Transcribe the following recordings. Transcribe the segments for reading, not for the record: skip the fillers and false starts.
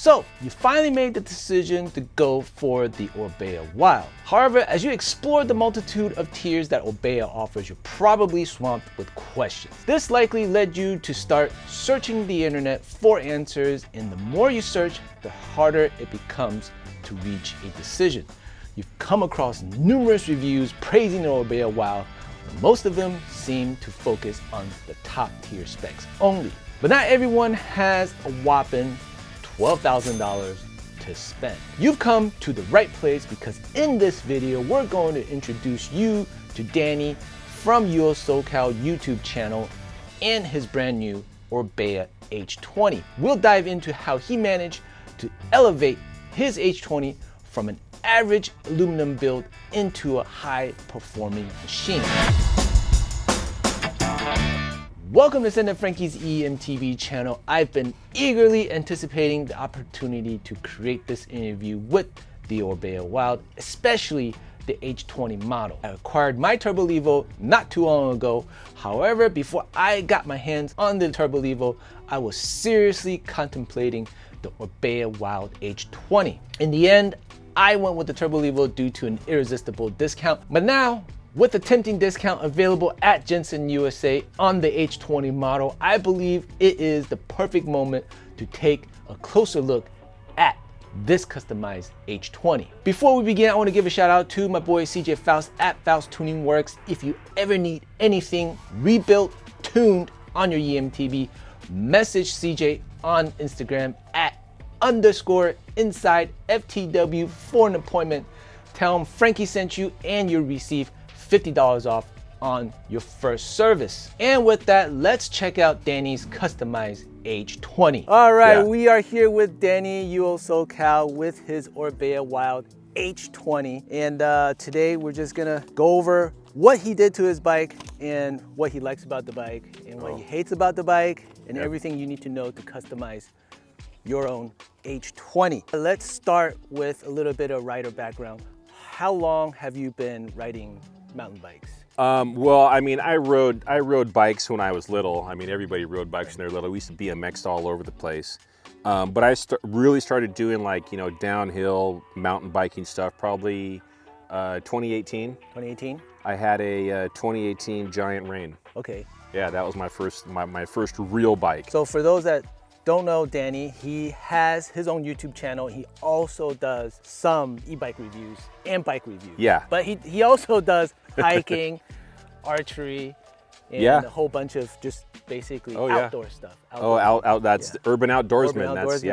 So you finally made the decision to go for the Orbea Wild. However, as you explore the multitude of tiers that Orbea offers, you're probably swamped with questions. This likely led you to start searching the internet for answers, and the more you search, the harder it becomes to reach a decision. You've come across numerous reviews praising the Orbea Wild, but most of them seem to focus on the top tier specs only. But not everyone has a whopping $12,000 to spend. You've come to the right place, because in this video, we're going to introduce you to Danny from UOSOCAL YouTube channel and his brand new Orbea H20. We'll dive into how he managed to elevate his H20 from an average aluminum build into a high performing machine. Welcome to Send and Frankie's EMTB channel. I've been eagerly anticipating the opportunity to create this interview with the Orbea Wild, especially the H20 model. I acquired my Turbo Levo not too long ago. However, before I got my hands on the Turbo Levo, I was seriously contemplating the Orbea Wild H20. In the end, I went with the Turbo Levo due to an irresistible discount, but now, with a tempting discount available at Jensen USA on the H20 model, I believe it is the perfect moment to take a closer look at this customized H20. Before we begin, I want to give a shout out to my boy CJ Faust at Faust Tuning Works. If you ever need anything rebuilt, tuned on your EMTB, message CJ on Instagram at _InsideFTW for an appointment. Tell him Frankie sent you and you'll receive $50 off on your first service. And with that, let's check out Danny's customized H20. All right, We are here with Danny UOSOCAL with his Orbea Wild H20. And today we're just gonna go over what he did to his bike and what he likes about the bike and what he hates about the bike and everything you need to know to customize your own H20. Let's start with a little bit of rider background. How long have you been riding mountain bikes? Well, I mean, I rode bikes when I was little. I mean, everybody rode bikes when they were little. We used to BMX all over the place. But I really started doing, like, you know, downhill mountain biking stuff probably 2018. 2018? I had a 2018 Giant Rain. Okay. Yeah, that was my first real bike. So for those that don't know Danny, he has his own YouTube channel. He also does some e-bike reviews and bike reviews. Yeah. But he also does hiking, archery, and a whole bunch of just basically outdoor stuff. That's urban outdoorsman. That's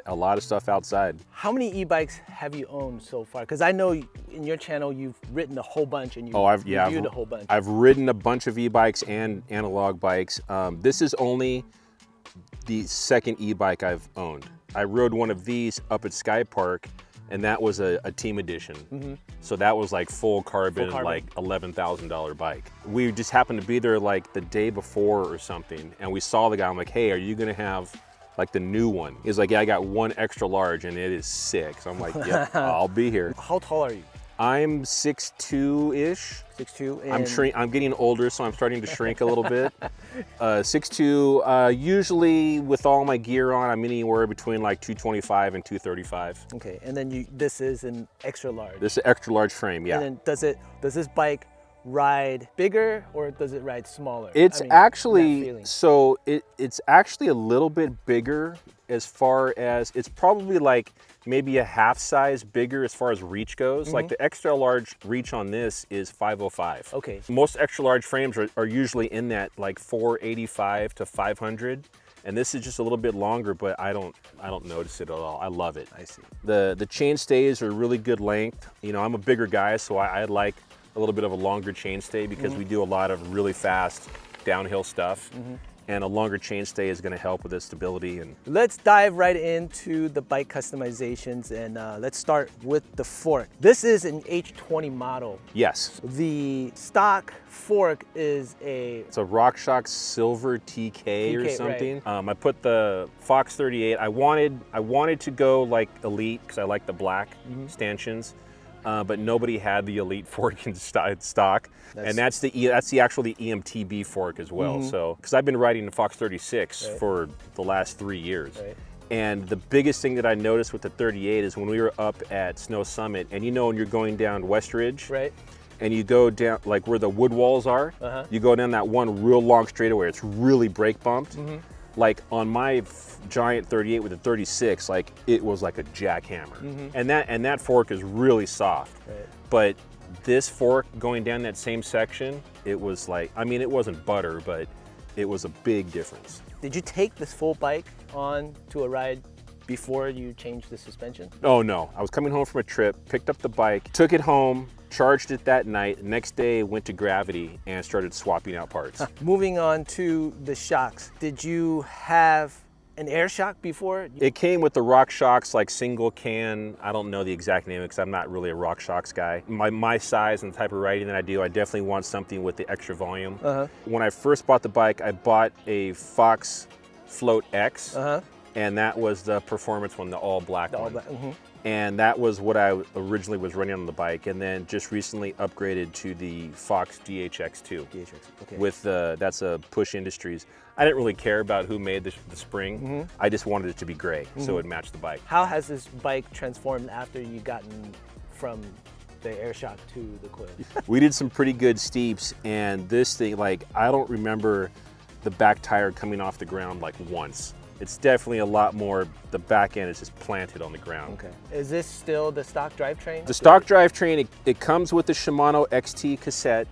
a lot of stuff outside. How many e-bikes have you owned so far? Because I know in your channel you've written a whole bunch and you've reviewed a whole bunch. I've ridden a bunch of e-bikes and analog bikes. This is only the second e-bike I've owned. I rode one of these up at Sky Park, and that was a team edition. So that was like full carbon. Like $11,000 bike. We just happened to be there like the day before or something, and we saw the guy. I'm like, hey, are you gonna have like the new one? He's like, yeah, I got one extra large and it is sick. So I'm like, yeah, I'll be here. How tall are you? I'm 6'2"-ish. 6'2", and I'm getting older, so I'm starting to shrink a little bit. 6'2", usually with all my gear on, I'm anywhere between like 225 and 235. Okay, and then this is an extra large. This is an extra large frame, yeah. And then does this bike ride bigger or does it ride smaller? It's actually, so it's actually a little bit bigger, as far as, it's probably like maybe a half size bigger as far as reach goes. Like the extra large reach on this is 505. Okay. Most extra large frames are usually in that like 485 to 500. And this is just a little bit longer, but I don't notice it at all. I love it. I see. The chain stays are really good length. You know, I'm a bigger guy, so I like a little bit of a longer chain stay because we do a lot of really fast downhill stuff. And a longer chain stay is going to help with the stability. And let's dive right into the bike customizations, and let's start with the fork. This is an H20 model. Yes. The stock fork is it's a RockShox Silver TK or something. Right. I put the Fox 38. I wanted to go like Elite because I like the black stanchions. But nobody had the Elite fork in stock, and that's the EMTB fork as well. So, because I've been riding the Fox 36 for the last 3 years, And the biggest thing that I noticed with the 38 is when we were up at Snow Summit, and you know when you're going down West Ridge, Right. and you go down like where the wood walls are, you go down that one real long straightaway. It's really brake bumped. Like on my giant 38 with a 36, like it was like a jackhammer. And that fork is really soft. Right. But this fork going down that same section, it was like, I mean, it wasn't butter, but it was a big difference. Did you take this full bike on to a ride before you changed the suspension? Oh no, I was coming home from a trip, picked up the bike, took it home, charged it that night. Next day, went to Gravity and started swapping out parts. Moving on to the shocks, did you have an air shock before? It came with the Rock Shocks, like single can. I don't know the exact name because I'm not really a Rock Shocks guy. My size and the type of riding that I do, I definitely want something with the extra volume. When I first bought the bike, I bought a Fox Float X, and that was the performance one, the all black one. And that was what I originally was running on the bike, and then just recently upgraded to the Fox DHX2. Okay. With that's a Push Industries. I didn't really care about who made the spring. I just wanted it to be gray, so it matched the bike. How has this bike transformed after you gotten from the air shock to the coils? We did some pretty good steeps, and this thing, like, I don't remember the back tire coming off the ground like once. It's definitely a lot more, the back end is just planted on the ground. Okay. Is this still the stock drivetrain? The stock drivetrain, it comes with the Shimano XT cassette,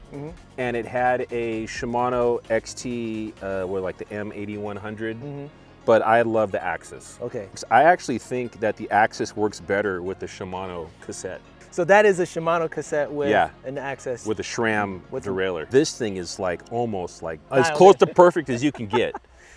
and it had a Shimano XT with like the M8100, but I love the Axis. Okay. I actually think that the Axis works better with the Shimano cassette. So that is a Shimano cassette with an Axis. With a SRAM derailleur. This thing is like almost like as Dialed close to perfect as you can get.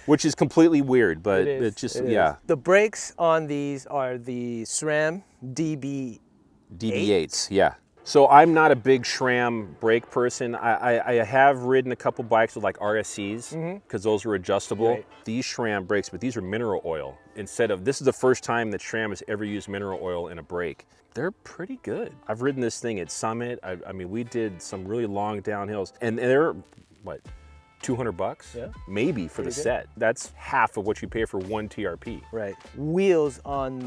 Which is completely weird, but it just, is. The brakes on these are the SRAM DB8s, yeah. So I'm not a big SRAM brake person. I have ridden a couple bikes with like RSCs, because those are adjustable. Right. These SRAM brakes, but these are mineral oil. This is the first time that SRAM has ever used mineral oil in a brake. They're pretty good. I've ridden this thing at Summit. I mean, we did some really long downhills, and they're, what, 200 bucks? Yeah. Maybe for the set. That's half of what you pay for one TRP. Right. Wheels on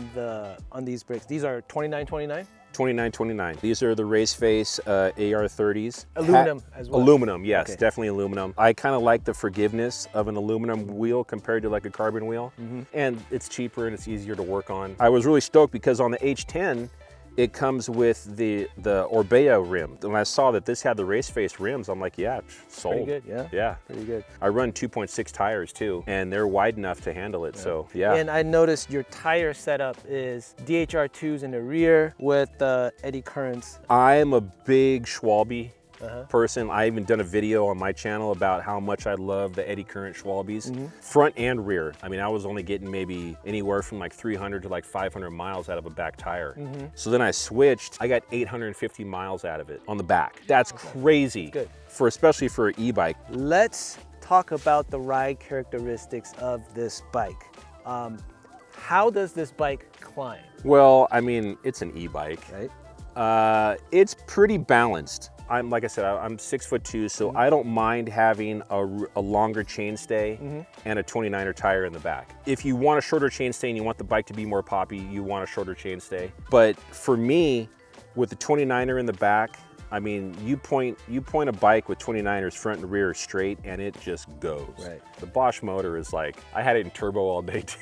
these brakes. These are 2929? 2929. These are the Race Face AR30s. Aluminum as well? Aluminum, yes, definitely aluminum. I kind of like the forgiveness of an aluminum wheel compared to like a carbon wheel. And it's cheaper and it's easier to work on. I was really stoked because on the H10, it comes with the Orbea rim. When I saw that this had the Race Face rims, I'm like, yeah, sold. Pretty good, yeah. Yeah. Pretty good. I run 2.6 tires too, and they're wide enough to handle it, so yeah. And I noticed your tire setup is DHR2s in the rear with eddy currents. I'm a big Schwalbe person. I even done a video on my channel about how much I love the eddy current Schwalbes, front and rear. I mean, I was only getting maybe anywhere from like 300 to like 500 miles out of a back tire. So then I switched. I got 850 miles out of it on the back. That's crazy, good. Especially for an e-bike. Let's talk about the ride characteristics of this bike. How does this bike climb? Well, I mean, it's an e-bike. Right. It's pretty balanced. Like I said, I'm 6'2", so I don't mind having a longer chainstay and a 29er tire in the back. If you want a shorter chainstay and you want the bike to be more poppy, you want a shorter chainstay. But for me, with the 29er in the back, I mean, you point a bike with 29ers front and rear straight, and it just goes. Right. The Bosch motor is like, I had it in turbo all day too.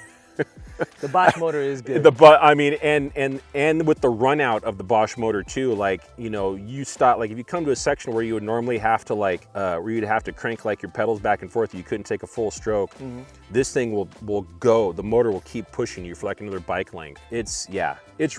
The Bosch motor is good. I mean, and with the run out of the Bosch motor too, like, you know, you stop, like if you come to a section where you would normally have to like, where you'd have to crank like your pedals back and forth, you couldn't take a full stroke. This thing will go, the motor will keep pushing you for like another bike length. It's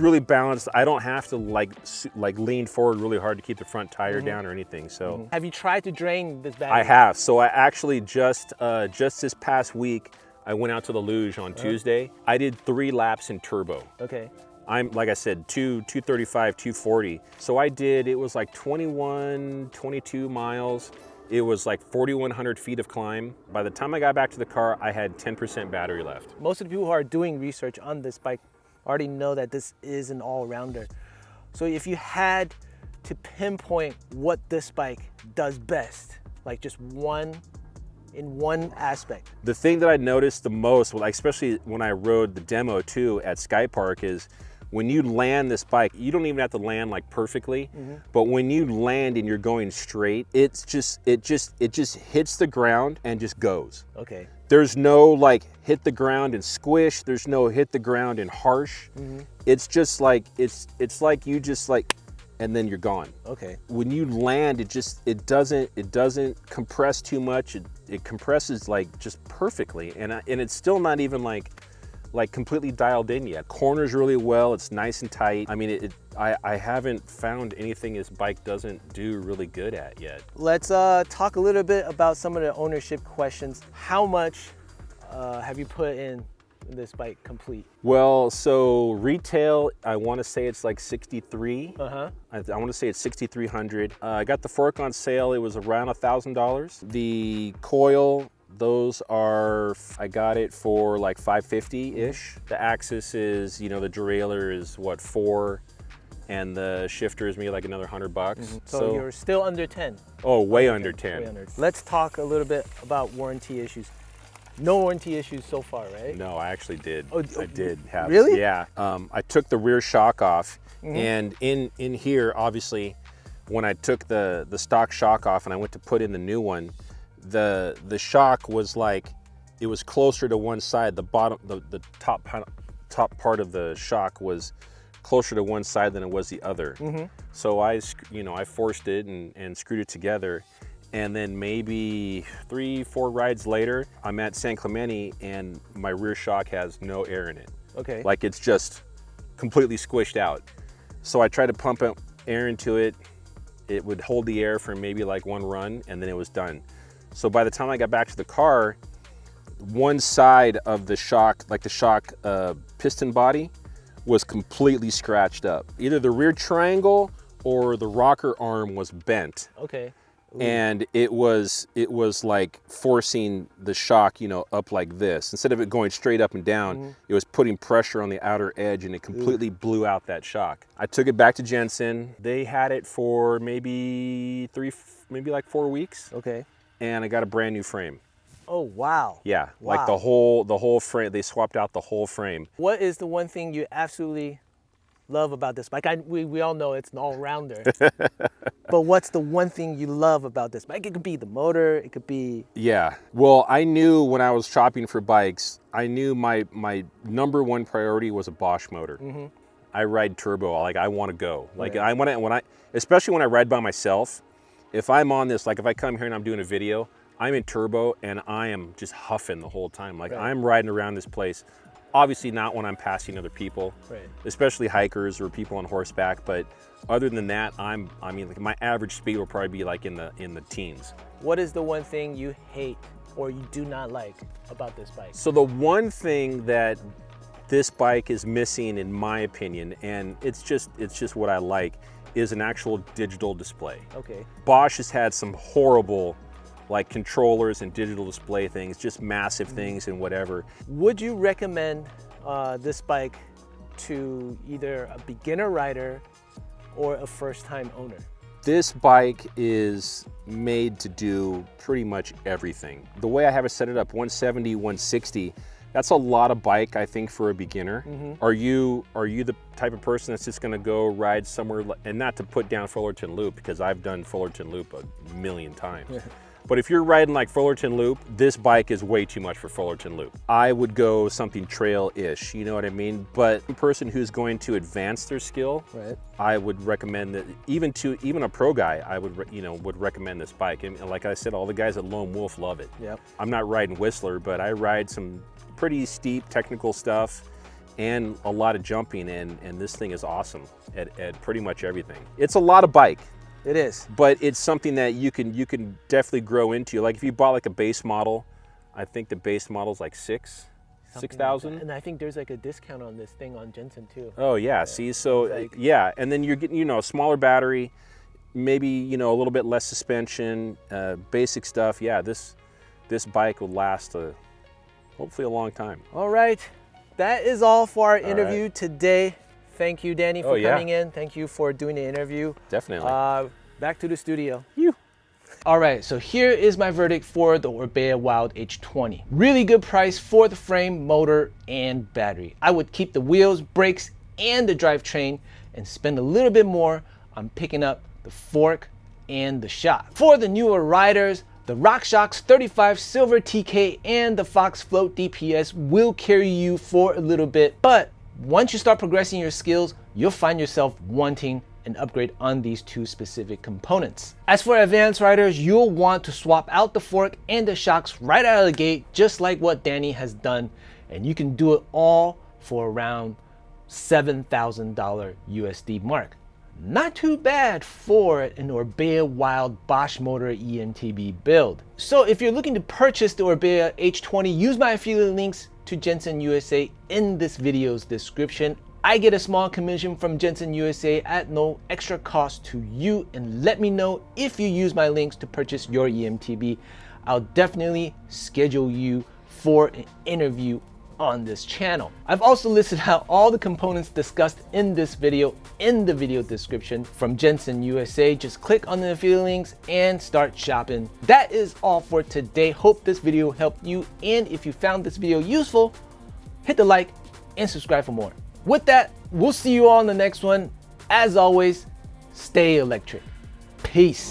really balanced. I don't have to like lean forward really hard to keep the front tire down or anything, so. Have you tried to drain this battery? I have, so I actually just this past week, I went out to the luge on Tuesday. I did 3 laps in turbo. Okay. I'm, like I said, 235, 240. So I did, it was like 21, 22 miles. It was like 4,100 feet of climb. By the time I got back to the car, I had 10% battery left. Most of the people who are doing research on this bike already know that this is an all-rounder. So if you had to pinpoint what this bike does best, like just one in one aspect? The thing that I noticed the most, like especially when I rode the demo too at Sky Park, is when you land this bike, you don't even have to land like perfectly, but when you land and you're going straight, it just hits the ground and just goes. Okay. There's no like hit the ground and squish. There's no hit the ground and harsh. It's just like it's like you just like, and then you're gone. Okay. When you land, it doesn't compress too much. It compresses like just perfectly, and it's still not even like completely dialed in yet. Corners really well. It's nice and tight. I mean, I haven't found anything this bike doesn't do really good at yet. Let's talk a little bit about some of the ownership questions. How much have you put in this bike complete? Well, so retail, I want to say it's like 63. I want to say it's 6,300. I got the fork on sale. It was around $1,000. The coil, those are, I got it for like 550-ish. The axis is, you know, the derailleur is what, $4, and the shifter is maybe like another $100. So you're still under 10. Oh, way under 10. Way under. Let's talk a little bit about warranty issues. No warranty issues so far, right? No, I actually did. I did have. Really? Yeah. I took the rear shock off, and in here, obviously, when I took the stock shock off and I went to put in the new one, the shock was like, it was closer to one side. The bottom, the top part of the shock was closer to one side than it was the other. So I forced it and screwed it together. And then maybe 3-4 rides later, I'm at San Clemente and my rear shock has no air in it. Okay. Like it's just completely squished out. So I tried to pump air into it. It would hold the air for maybe like one run and then it was done. So by the time I got back to the car, one side of the shock, like the shock piston body, was completely scratched up. Either the rear triangle or the rocker arm was bent. Okay. Ooh. And it was like forcing the shock, you know, up like this. Instead of it going straight up and down, it was putting pressure on the outer edge and it completely blew out that shock. I took it back to Jensen. They had it for maybe 4 weeks. Okay. And I got a brand new frame. Oh, wow. Yeah, wow. like the whole frame, they swapped out the whole frame. What is the one thing you absolutely love about this bike? We all know it's an all-rounder. But what's the one thing you love about this bike? It could be the motor, it could be... Yeah, well, I knew when I was shopping for bikes, I knew my number one priority was a Bosch motor. I ride turbo, like I want to go. Like especially when I ride by myself, if I'm on this, like if I come here and I'm doing a video, I'm in turbo and I am just huffing the whole time. Like I'm riding around this place. Obviously not when I'm passing other people, especially hikers or people on horseback. But other than that, I mean, like my average speed will probably be like in the teens. What is the one thing you hate or you do not like about this bike? So the one thing that this bike is missing, in my opinion, and it's just what I like, is an actual digital display. Okay. Bosch has had some horrible like controllers and digital display things, just massive things and whatever. Would you recommend this bike to either a beginner rider or a first-time owner? This bike is made to do pretty much everything. The way I have it set it up, 170, 160, that's a lot of bike, I think, for a beginner. Are you the type of person that's just gonna go ride somewhere, and not to put down Fullerton Loop, because I've done Fullerton Loop a million times. But if you're riding like Fullerton Loop, this bike is way too much for Fullerton Loop. I would go something trail-ish, you know what I mean? But a person who's going to advance their skill, I would recommend that, even a pro guy, I would recommend this bike. And like I said, all the guys at Lone Wolf love it. I'm not riding Whistler, but I ride some pretty steep technical stuff and a lot of jumping, and this thing is awesome at pretty much everything. It's a lot of bike. It is. But it's something that you can definitely grow into. Like if you bought like a base model, I think the base model is like 6,000. Like, and I think there's like a discount on this thing on Jensen too. Oh yeah, see, so like, yeah, and then you're getting, you know, a smaller battery, maybe, you know, a little bit less suspension, basic stuff. Yeah, this bike will last hopefully a long time. All right, that is all for our interview today. Thank you, Danny, for coming in. Thank you for doing the interview. Definitely. Back to the studio. All right, so here is my verdict for the Orbea Wild H20. Really good price for the frame, motor, and battery. I would keep the wheels, brakes, and the drivetrain and spend a little bit more on picking up the fork and the shock. For the newer riders, the RockShox 35 Silver TK and the Fox Float DPS will carry you for a little bit, but once you start progressing your skills, you'll find yourself wanting an upgrade on these two specific components. As for advanced riders, you'll want to swap out the fork and the shocks right out of the gate, just like what Danny has done, and you can do it all for around $7,000 USD mark. Not too bad for an Orbea Wild Bosch motor EMTB build. So if you're looking to purchase the Orbea H20, use my affiliate links to Jensen USA in this video's description. I get a small commission from Jensen USA at no extra cost to you, and let me know if you use my links to purchase your EMTB. I'll definitely schedule you for an interview on this channel. I've also listed out all the components discussed in this video in the video description from Jensen USA. Just click on the affiliate links and start shopping. That is all for today. Hope this video helped you, and if you found this video useful, hit the like and subscribe for more. With that, we'll see you all in the next one. As always, stay electric. Peace.